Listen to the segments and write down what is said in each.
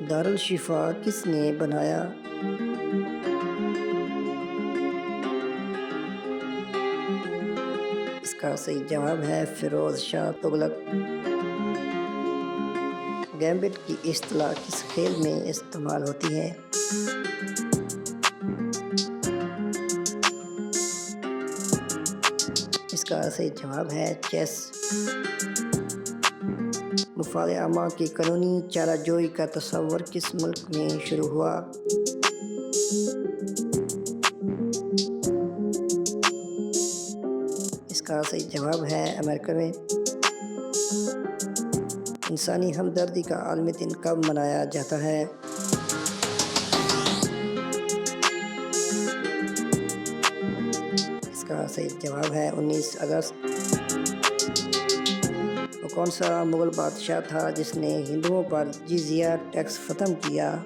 دارالشفا کس نے بنایا؟ اس کا صحیح جواب ہے فیروز شاہ تغلق۔ گیمبٹ کی اصطلاح کس کھیل میں استعمال ہوتی ہے؟ اس کا صحیح جواب ہے چیس۔ مفاد عامہ کی قانونی چارہ جوئی کا تصور کس ملک میں شروع ہوا؟ اس کا صحیح جواب ہے امریکہ میں۔ انسانی ہمدردی کا عالمی دن کب منایا جاتا ہے؟ اس کا صحیح جواب ہے 19 اگست۔ وہ کون سا مغل بادشاہ تھا جس نے ہندوؤں پر جزیہ ٹیکس ختم کیا؟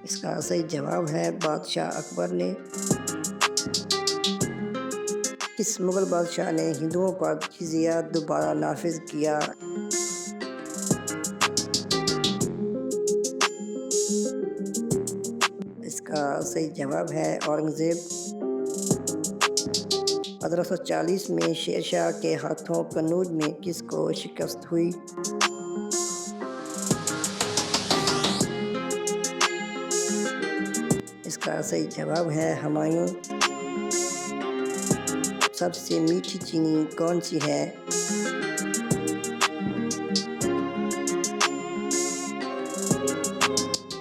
اس کا صحیح جواب ہے بادشاہ اکبر نے۔ کس مغل بادشاہ نے ہندوؤں پر جزیہ دوبارہ نافذ کیا؟ اس کا صحیح جواب ہے اورنگزیب۔ 1540 میں شیر شاہ کے ہاتھوں قنوج میں کس کو شکست ہوئی؟ اس کا صحیح جواب ہے ہمایوں۔ سب سے میٹھی چینی کون سی ہے؟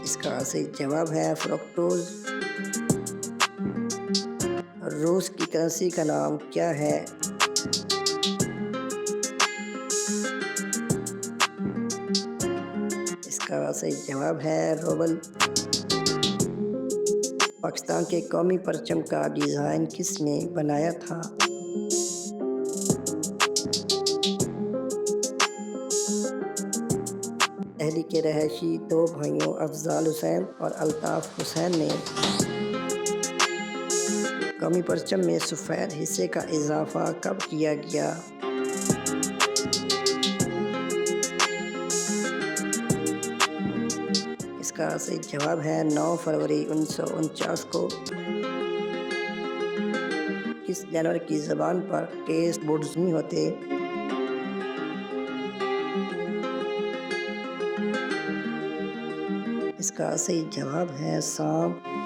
اس کا صحیح جواب ہے فرکٹوز۔ روس کی کرنسی کا نام کیا ہے؟ اس کا صحیح جواب ہے روبل۔ پاکستان کے قومی پرچم کا ڈیزائن کس نے بنایا تھا؟ دہلی کے رہائشی دو بھائیوں افضال حسین اور الطاف حسین نے قومی پرچم میں سفید حصے کا اضافہ کب کیا گیا؟ اس کا صحیح جواب ہے 9 فروری 1949 کو۔ کس جانور کی زبان پر کیس بورڈز نہیں ہوتے؟ اس کا صحیح جواب ہے سانپ۔